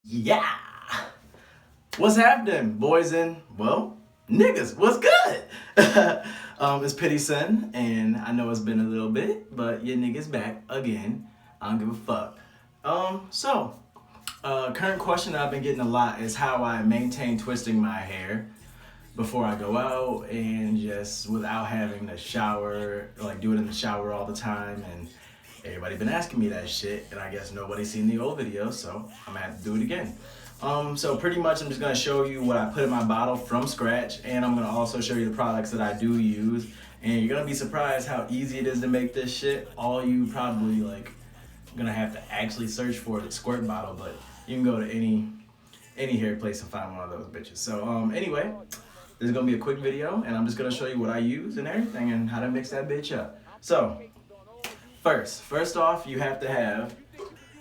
Yeah! What's happening, boys and, well, niggas, what's good? It's Pity Sin, and I know it's been a little bit, but your niggas back again. I don't give a fuck. Current question that I've been getting a lot is how I maintain twisting my hair before I go out and just without having to shower, like do it in the shower all the time. And everybody been asking me that shit, and I guess nobody's seen the old video, so I'm gonna have to do it again. So pretty much I'm just gonna show you what I put in my bottle from scratch, and I'm gonna also show you the products that I do use. And you're gonna be surprised how easy it is to make this shit. All you probably like gonna have to actually search for is a squirt bottle, but you can go to any hair place and find one of those bitches. So anyway, this is gonna be a quick video, and I'm just gonna show you what I use and everything and how to mix that bitch up. So first off, you have to have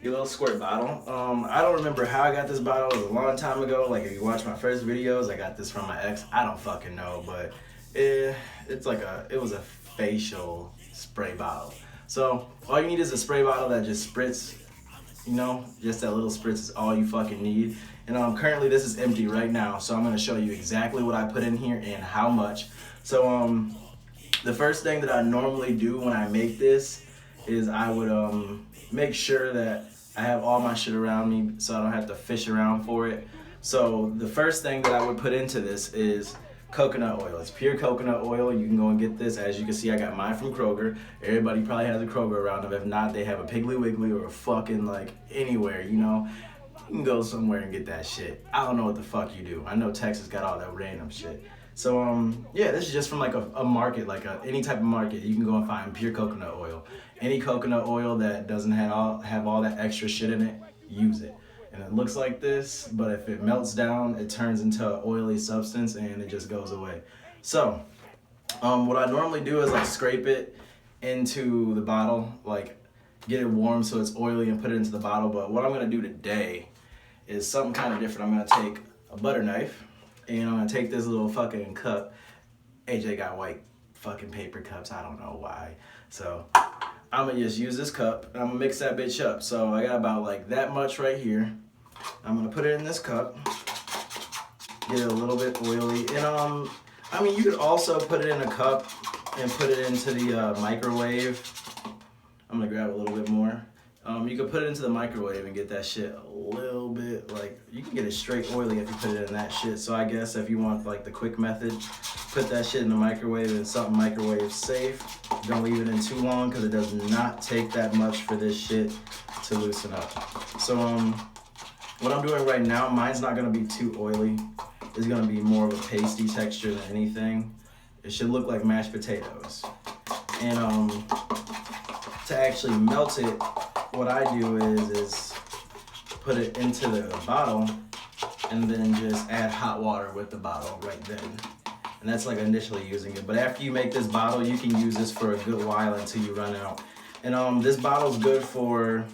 your little squirt bottle. I don't remember how I got this bottle. It was a long time ago. Like if you watch my first videos, I got this from my ex. I don't fucking know, but it was a facial spray bottle. So all you need is a spray bottle that just spritz, just that little spritz is all you fucking need. And currently this is empty right now, so I'm gonna show you exactly what I put in here and how much. So the first thing that I normally do when I make this is I would make sure that I have all my shit around me so I don't have to fish around for it. So the first thing that I would put into this is coconut oil. It's pure coconut oil. You can go and get this. As you can see, I got mine from Kroger. Everybody probably has a Kroger around them. If not, they have a Piggly Wiggly or a fucking like anywhere, You can go somewhere and get that shit. I don't know what the fuck you do. I know Texas got all that random shit. So yeah, this is just from like a market, like any type of market. You can go and find pure coconut oil. Any coconut oil that doesn't have all that extra shit in it, use it. And it looks like this, but if it melts down, it turns into an oily substance and it just goes away. So what I normally do is like scrape it into the bottle, like get it warm so it's oily and put it into the bottle. But what I'm gonna do today is something kind of different. I'm gonna take a butter knife and I'm gonna take this little fucking cup. AJ got white fucking paper cups, I don't know why. So I'm gonna just use this cup and I'm gonna mix that bitch up. So I got about like that much right here. I'm gonna put it in this cup, get it a little bit oily. And I mean, you could also put it in a cup and put it into the microwave. I'm gonna grab a little bit more. You could put it into the microwave and get that shit a little bit, like, you can get it straight oily if you put it in that shit. So I guess if you want like the quick method, put that shit in the microwave and something microwave safe. Don't leave it in too long because it does not take that much for this shit to loosen up. So what I'm doing right now, mine's not gonna be too oily. It's gonna be more of a pasty texture than anything. It should look like mashed potatoes. And to actually melt it, what I do is put it into the bottle and then just add hot water with the bottle right then. And that's like initially using it. But after you make this bottle, you can use this for a good while until you run out. And this bottle's good for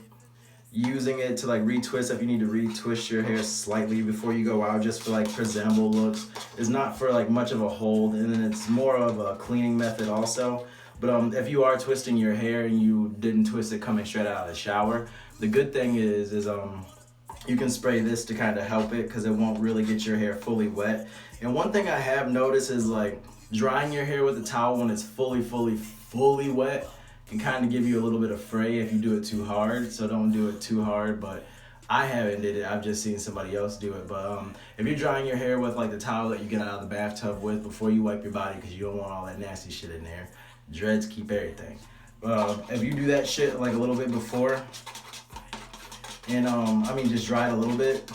using it to like retwist if you need to retwist your hair slightly before you go out, just for like presentable looks. It's not for like much of a hold, and then it's more of a cleaning method also. But if you are twisting your hair and you didn't twist it coming straight out of the shower, the good thing is you can spray this to kind of help it because it won't really get your hair fully wet. And one thing I have noticed is like drying your hair with a towel when it's fully wet can kind of give you a little bit of fray if you do it too hard. So don't do it too hard, but I haven't did it. I've just seen somebody else do it. But if you're drying your hair with like the towel that you get out of the bathtub with before you wipe your body, because you don't want all that nasty shit in there. Dreads keep everything. If you do that shit like a little bit before, and just dry it a little bit,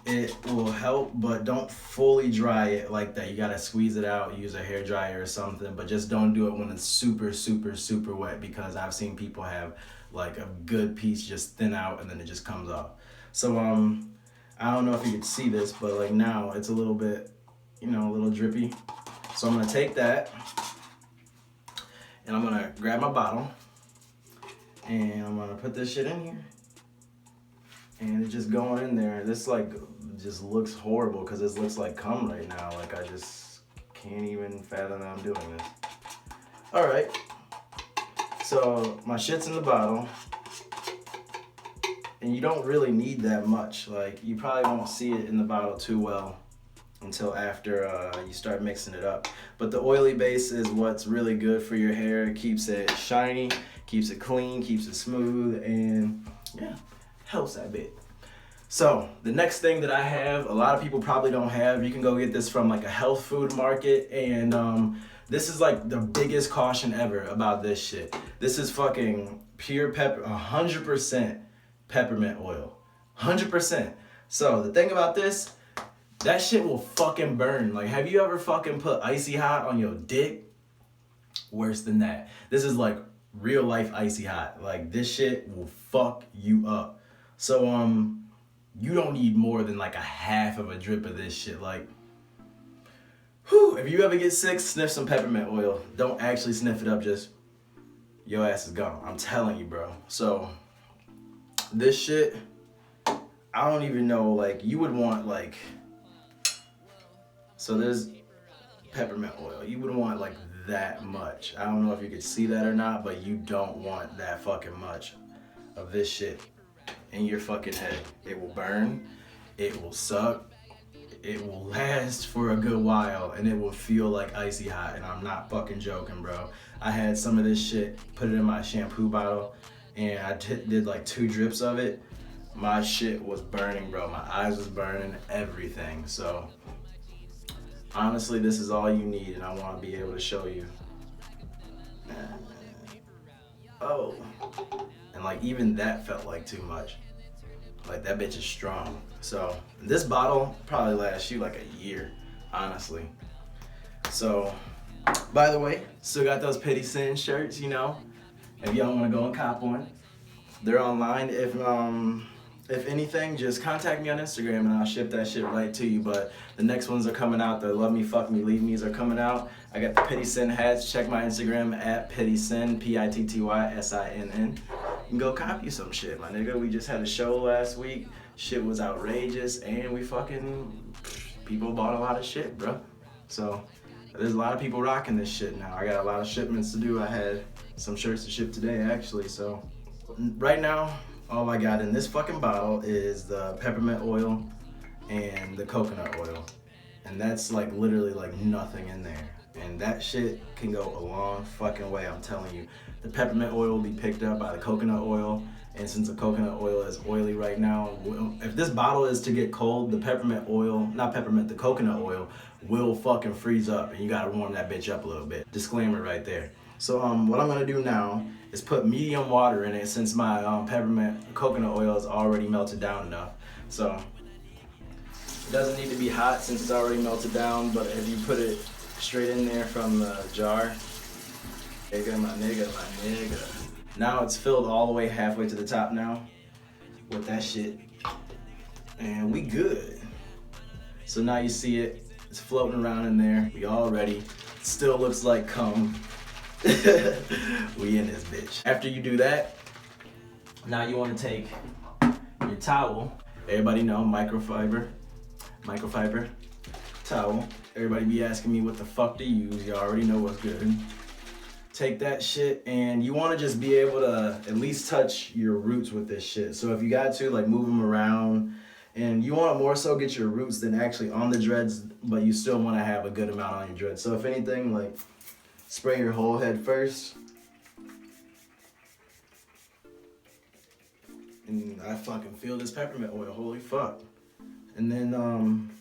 it will help, but don't fully dry it like that. You gotta squeeze it out, use a hair dryer or something, but just don't do it when it's super wet, because I've seen people have like a good piece just thin out and then it just comes off. So I don't know if you could see this, but like now it's a little bit, a little drippy. So I'm gonna take that and I'm gonna grab my bottle and I'm gonna put this shit in here. And it's just going in there. This like just looks horrible because this looks like cum right now. Like I just can't even fathom that I'm doing this. All right. So my shit's in the bottle. And you don't really need that much. Like, you probably won't see it in the bottle too well until after you start mixing it up. But the oily base is what's really good for your hair. It keeps it shiny, keeps it clean, keeps it smooth, and yeah, helps that bit. So the next thing that I have, a lot of people probably don't have, you can go get this from like a health food market, and this is like the biggest caution ever about this shit. This is fucking pure pepper, 100% peppermint oil, 100%. So the thing about this, that shit will fucking burn. Like, have you ever fucking put icy hot on your dick? Worse than that. This is like real life icy hot. Like, this shit will fuck you up. So you don't need more than like a half of a drip of this shit. Like, whew, if you ever get sick, sniff some peppermint oil. Don't actually sniff it up, just your ass is gone. I'm telling you, bro. So this shit, I don't even know, like, you would want like, so there's peppermint oil. You wouldn't want like that much. I don't know if you could see that or not, but you don't want that fucking much of this shit in your fucking head. It will burn, it will suck, it will last for a good while, and it will feel like icy hot, and I'm not fucking joking, bro. I had some of this shit, put it in my shampoo bottle, and I did like 2 drips of it. My shit was burning, bro. My eyes was burning, everything. So honestly, this is all you need, and I want to be able to show you. Oh, and like even that felt like too much. Like, that bitch is strong. So this bottle probably lasts you like a year, honestly. So, by the way, still got those Pity Sin shirts, you know. If y'all want to go and cop one, they're online. If anything, just contact me on Instagram and I'll ship that shit right to you. But the next ones are coming out. The Love Me, Fuck Me, Leave Me's are coming out. I got the Pity Sin hats. Check my Instagram at Pity Sin, PITTYSINN. You can go copy some shit, my nigga. We just had a show last week. Shit was outrageous, and we fucking, people bought a lot of shit, bro. So there's a lot of people rocking this shit now. I got a lot of shipments to do. I had some shirts to ship today, actually. So right now, all I got in this fucking bottle is the peppermint oil and the coconut oil. And that's like literally like nothing in there. And that shit can go a long fucking way, I'm telling you. The peppermint oil will be picked up by the coconut oil. And since the coconut oil is oily right now, if this bottle is to get cold, the peppermint oil, not peppermint, the coconut oil will fucking freeze up. And you gotta warm that bitch up a little bit. Disclaimer right there. So what I'm gonna do now is put medium water in it since my peppermint coconut oil is already melted down enough. So it doesn't need to be hot since it's already melted down, but if you put it straight in there from the jar, nigga, my nigga, my nigga. Now it's filled all the way halfway to the top now with that shit, and we good. So now you see it, it's floating around in there. We all ready. Still looks like cum. We in this bitch. After you do that, now you want to take your towel. Everybody know microfiber towel. Everybody be asking me what the fuck to use. You already know what's good. Take that shit, and you want to just be able to at least touch your roots with this shit. So if you got to, like, move them around, and you want to more so get your roots than actually on the dreads, but you still want to have a good amount on your dreads. So if anything, like, spray your whole head first. And I fucking feel this peppermint oil, holy fuck. And then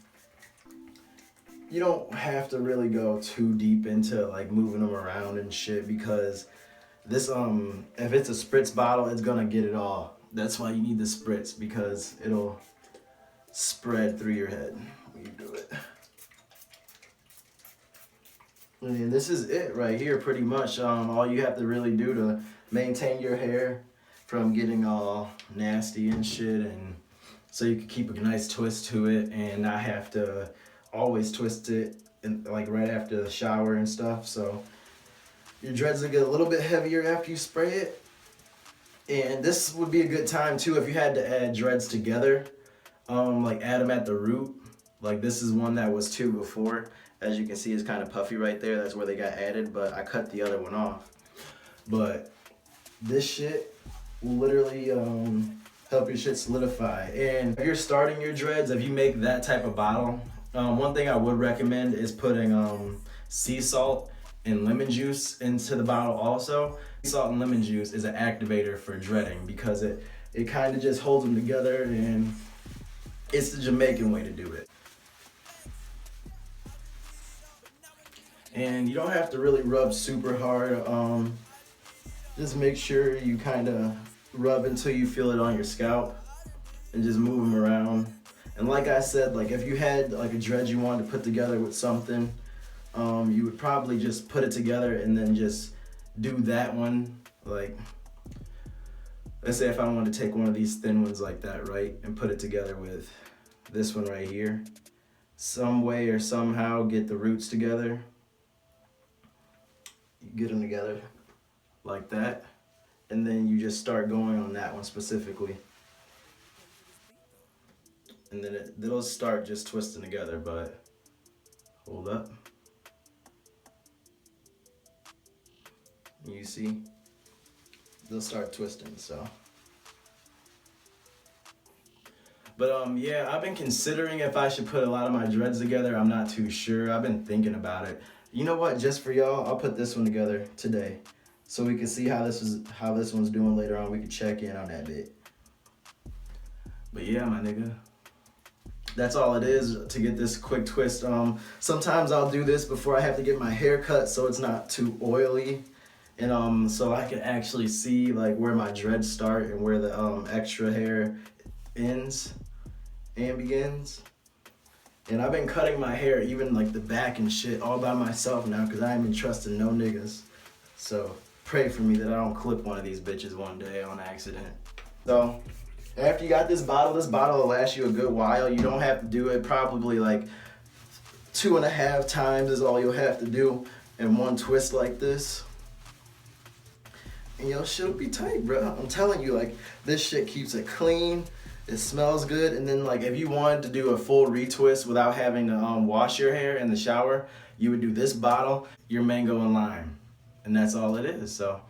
you don't have to really go too deep into like moving them around and shit, because this if it's a spritz bottle, it's gonna get it all. That's why you need the spritz, because it'll spread through your head when you do it. And this is it right here, pretty much. All you have to really do to maintain your hair from getting all nasty and shit, and so you can keep a nice twist to it and not have to always twist it in, like right after the shower and stuff. So your dreads will get a little bit heavier after you spray it. And this would be a good time too if you had to add dreads together, like add them at the root. Like this is one that was 2 before. As you can see, it's kind of puffy right there. That's where they got added, but I cut the other one off. But this shit will literally help your shit solidify. And if you're starting your dreads, if you make that type of bottle, one thing I would recommend is putting sea salt and lemon juice into the bottle also. Sea salt and lemon juice is an activator for dreading because it kind of just holds them together, and it's the Jamaican way to do it. And you don't have to really rub super hard. Just make sure you kind of rub until you feel it on your scalp and just move them around. And like I said, like if you had like a dread you wanted to put together with something, you would probably just put it together and then just do that one. Like, let's say if I wanted to take one of these thin ones like that, right, and put it together with this one right here, some way or somehow get the roots together. You get them together like that, and then you just start going on that one specifically. And then it'll start just twisting together, but hold up. You see? They'll start twisting, so. But yeah, I've been considering if I should put a lot of my dreads together. I'm not too sure. I've been thinking about it. You know what? Just for y'all, I'll put this one together today, so we can see how this one's doing later on. We can check in on that bit. But yeah, my nigga, that's all it is to get this quick twist. Sometimes I'll do this before I have to get my hair cut, so it's not too oily, and so I can actually see like where my dreads start and where the extra hair ends and begins. And I've been cutting my hair, even like the back and shit, all by myself now because I ain't been trusting no niggas. So pray for me that I don't clip one of these bitches one day on accident. So after you got this bottle will last you a good while. You don't have to do it, probably like 2.5 times is all you'll have to do in one twist like this. And your shit'll be tight, bro. I'm telling you, like, this shit keeps it clean. It smells good. And then like if you wanted to do a full retwist without having to wash your hair in the shower, you would do this bottle, your mango and lime, and that's all it is. So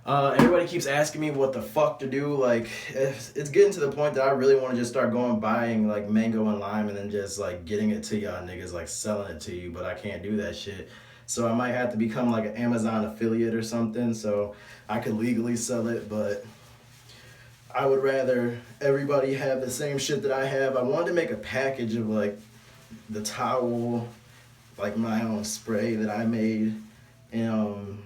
everybody keeps asking me what the fuck to do. Like it's getting to the point that I really want to just start buying like mango and lime and then just like getting it to y'all niggas, like selling it to you, but I can't do that shit. So I might have to become like an Amazon affiliate or something so I could legally sell it, but I would rather everybody have the same shit that I have. I wanted to make a package of like the towel, like my own spray that I made, and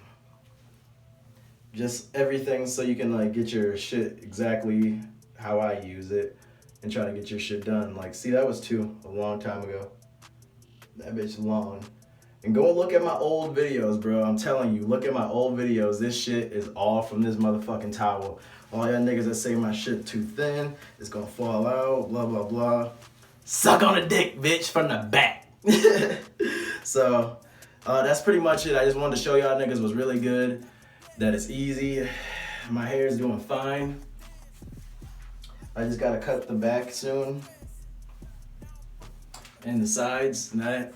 just everything so you can like get your shit exactly how I use it and try to get your shit done. Like, see, that was a long time ago. That bitch long. And go look at my old videos, bro. I'm telling you, look at my old videos. This shit is all from this motherfucking towel. All y'all niggas that say my shit too thin, it's gonna fall out, blah, blah, blah. Suck on a dick, bitch, from the back. So, that's pretty much it. I just wanted to show y'all niggas was really good, that it's easy. My hair is doing fine. I just gotta cut the back soon. And the sides, and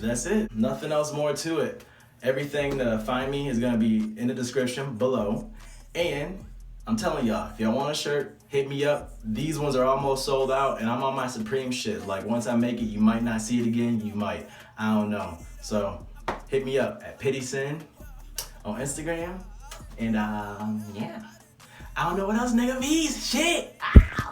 that's it. Nothing else more to it. Everything to find me is gonna be in the description below. And I'm telling y'all, if y'all want a shirt, hit me up. These ones are almost sold out, and I'm on my Supreme shit. Like, once I make it, you might not see it again. You might. I don't know. So, hit me up at PittySin on Instagram. And, yeah. I don't know what else nigga means. Shit. Ow.